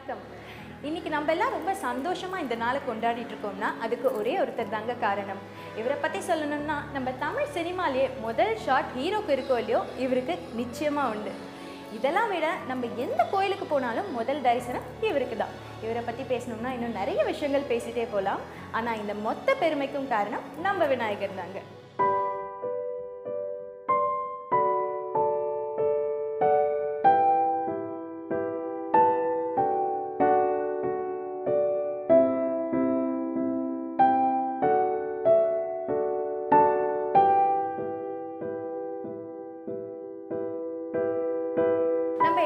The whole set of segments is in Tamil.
வணக்கம். இன்னைக்கு நம்ம எல்லாம் ரொம்ப சந்தோஷமா இந்த நாளை கொண்டாடிட்டு இருக்கோம்னா அதுக்கு ஒரே ஒருத்தர் தாங்க காரணம். இவரை பத்தி சொல்லணும்னா நம்ம தமிழ் சினிமாலேயே முதல் ஷாட் ஹீரோக்கு இருக்கோ இல்லையோ இவருக்கு நிச்சயமா உண்டு. இதெல்லாம் விட நம்ம எந்த கோயிலுக்கு போனாலும் முதல் தரிசனம் இவருக்கு தான். இவரை பற்றி பேசணும்னா இன்னும் நிறைய விஷயங்கள் பேசிட்டே போகலாம். ஆனால் இந்த மொத்த பெருமைக்கும் காரணம் நம்ம விநாயகர் தாங்க.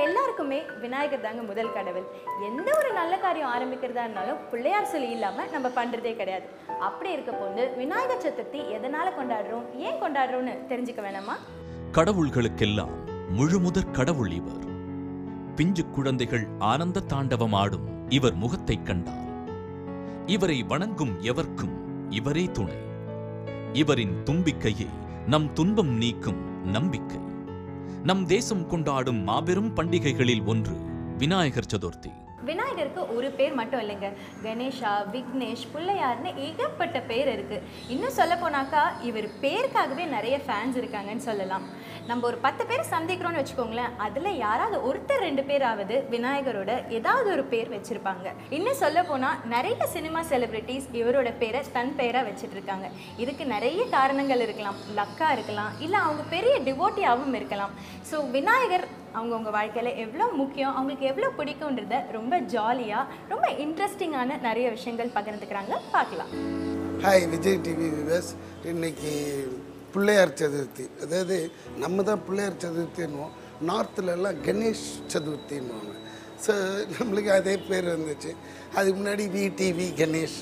எல்லாருக்குமே விநாயகர் தாங்க முதல் கடவுள். எந்த ஒரு நல்ல காரியம் ஆரம்பிக்கிறதா இருந்தாலும் பிள்ளையார் சொல்லி இல்லாமல் நம்ம பண்ணுறதே கிடையாது. அப்படி இருக்க போது விநாயகர் சதுர்த்தி எதனால கொண்டாடுறோம், ஏன் கொண்டாடுறோம்னு தெரிஞ்சுக்க வேணாமா? கடவுள்களுக்கெல்லாம் முழுமுதற் கடவுள் இவர். பிஞ்சு குழந்தைகள் ஆனந்த தாண்டவம் ஆடும் இவர் முகத்தை கண்டால் இவரை வணங்கும் எவர்க்கும் இவரே துணை. இவரின் தும்பிக்கையே நம் துன்பம் நீக்கும் நம்பிக்கை. நம் தேசம் கொண்டாடும் மாபெரும் பண்டிகைகளில் ஒன்று விநாயகர் சதுர்த்தி. விநாயகருக்கு ஒரு பேர் மட்டும் இல்லைங்க, கணேஷா, விக்னேஷ், பிள்ளையார்னு ஏகப்பட்ட பேர் இருக்கு. இன்னும் சொல்ல போனாக்கா இவர் பேருக்காகவே நிறைய ஃபேன்ஸ் இருக்காங்கன்னு சொல்லலாம். நம்ம ஒரு 10 பேர் சந்திக்கிறோம்னு வச்சுக்கோங்களேன், அதில் யாராவது ஒருத்தர் 2 பேராவது விநாயகரோட ஏதாவது ஒரு பேர் வச்சிருப்பாங்க. இன்னும் சொல்ல போனால் நிறைய சினிமா செலிபிரிட்டிஸ் இவரோட பேரை தன் பேராக வச்சுட்டு இருக்காங்க. இதுக்கு நிறைய காரணங்கள் இருக்கலாம். லக்கா இருக்கலாம், இல்லை அவங்க பெரிய டிவோட்டியாகவும் இருக்கலாம். ஸோ விநாயகர் அவங்கவுங்க வாழ்க்கையில் எவ்வளோ முக்கியம், அவங்களுக்கு எவ்வளோ பிடிக்கும்ன்றத ரொம்ப ஜாலியாக ரொம்ப இன்ட்ரெஸ்டிங்கான நிறைய விஷயங்கள் பகிர்ந்துக்கிறாங்க. பார்க்கலாம். Hi Vijay TV viewers. இன்னைக்கு பிள்ளையார் சதுர்த்தி. அதாவது நம்ம தான் பிள்ளையார் சதுர்த்தின்னுவோம், நார்த்துலலாம் கணேஷ் சதுர்த்தின்னுவாங்க. ஸோ நம்மளுக்கு அதே பேர் வந்துச்சு. அதுக்கு முன்னாடி விடிவி கணேஷ்,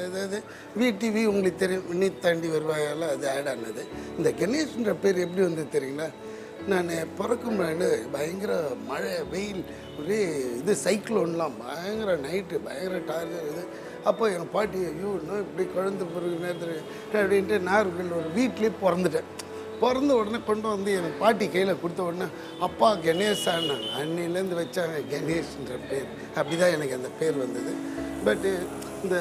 அதாவது விடிவி உங்களுக்கு தெரியும், விண்ணை தாண்டி வருவாயால் அது ஆட் ஆனது. இந்த கணேஷ்ன்ற பேர் எப்படி வந்து தெரியுங்களா? நான் பிறக்கும் முன்னாடி பயங்கர மழை வெயில், ஒரே இது சைக்ளோன்லாம் பயங்கர நைட்டு பயங்கர டார்ஜர் இது. அப்போ எங்கள் பாட்டி ஐயோ இன்னும் இப்படி குழந்தை பிறகு நேரத்தில் அப்படின்ட்டு நார்கள் ஒரு வீட்லேயே பிறந்துட்டேன். பிறந்த உடனே கொண்டு வந்து என் பாட்டி கையில் கொடுத்த உடனே அப்பா கணேஷான்னாங்க. அன்னிலேருந்து வச்சாங்க கணேஷ்ன்ற பேர். அப்படி தான் எனக்கு அந்த பேர் வந்தது. பட்டு இந்த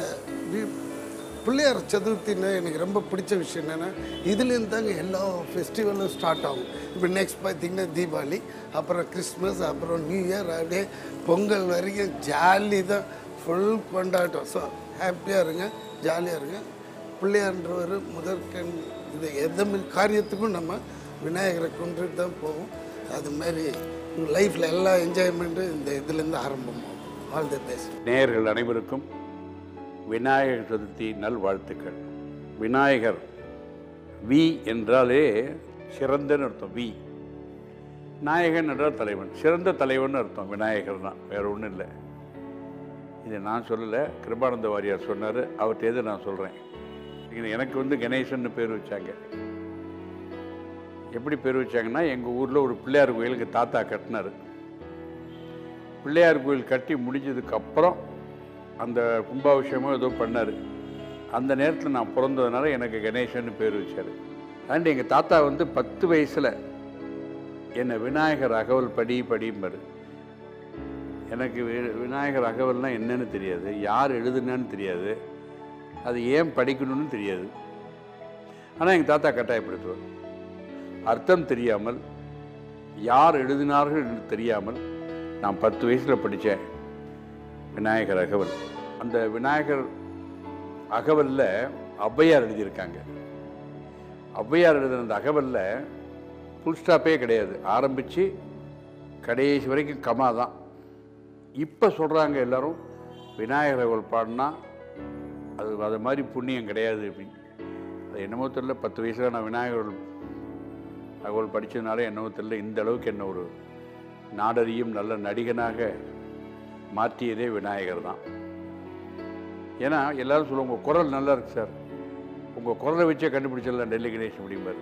பிள்ளையார் சதுர்த்தின்னு எனக்கு ரொம்ப பிடிச்ச விஷயம் என்னென்னா, இதுலேருந்து தாங்க எல்லா ஃபெஸ்டிவலும் ஸ்டார்ட் ஆகும். இப்போ நெக்ஸ்ட் பார்த்திங்கன்னா தீபாவளி, அப்புறம் கிறிஸ்மஸ், அப்புறம் நியூ இயர், அப்படியே பொங்கல் வரைக்கும் ஜாலி தான், ஃபுல் கொண்டாட்டம். ஸோ ஹாப்பியாக இருங்க, ஜாலியாக இருங்க. பிள்ளையார்ன்றவர் முதற்கண் இது எந்த காரியத்துக்கும் நம்ம விநாயகரை கொண்டு தான் போவோம். அது மாதிரி லைஃப்பில் எல்லா என்ஜாய்மெண்ட்டும் இந்த இதுலேருந்து ஆரம்பமாகும். All the best. நேயர்கள் அனைவருக்கும் விநாயகர் சதுர்த்தி நல்வாழ்த்துக்கள். விநாயகர் வி என்றாலே சிறந்தன்னு அர்த்தம். வி நாயகன் என்றால் தலைவன், சிறந்த தலைவன் அர்த்தம். விநாயகர் தான், வேறு ஒன்றும் இல்லை. இதை நான் சொல்லலை, கிருபானந்த வாரியார் சொன்னார். அவர்கிட்ட எது நான் சொல்கிறேன். எனக்கு வந்து கணேசன்னு பேர் வச்சாங்க. எப்படி பேர் வச்சாங்கன்னா, எங்கள் ஊரில் ஒரு பிள்ளையார் கோயிலுக்கு தாத்தா கட்டினார். பிள்ளையார் கோயில் கட்டி முடிஞ்சதுக்கப்புறம் அந்த கும்பாபிஷேகமோ ஏதோ பண்ணார். அந்த நேரத்தில் நான் பிறந்ததுனால எனக்கு கணேசன்னு பேர் வச்சார். அண்ட் எங்கள் தாத்தா வந்து 10 வயசில் என்னை விநாயகர் அகவல் படிம்பார். எனக்கு விநாயகர் அகவல்னால் என்னன்னு தெரியாது, யார் எழுதுனான்னு தெரியாது, அது ஏன் படிக்கணும்னு தெரியாது. ஆனால் எங்கள் தாத்தா கட்டாயப்படுத்துவார். அர்த்தம் தெரியாமல், யார் எழுதினார்கள் என்று தெரியாமல் நான் 10 வயசில் படித்தேன் விநாயகர் அகவல். அந்த விநாயகர் அகவலில் ஔவையார் எழுதியிருக்காங்க. ஔவையார் எழுதின அந்த அகவலில் ஃபுல் ஸ்டாப்பே கிடையாது, ஆரம்பித்து கடைசி வரைக்கும் கமா தான். இப்போ சொல்கிறாங்க எல்லோரும் விநாயகர் அகவல் பாடினா அது மாதிரி புண்ணியம் கிடையாது அப்படின்னு. அது என்னமோ தெரியல, 10 வயசில் நான் விநாயகர் அகவல் படித்ததுனால என்னமோ தெரியல, இந்த அளவுக்கு என்ன ஒரு நாடறியும் நல்ல நடிகனாக மாற்றியதே விநாயகர் தான். ஏன்னா எல்லோரும் சொல்லுவாங்க, உங்கள் குரல் நல்லா இருக்குது சார், உங்கள் குரலை வச்சே கண்டுபிடிச்சிடலாம் டெல்லி கணேஷ் அப்படிம்பாரு.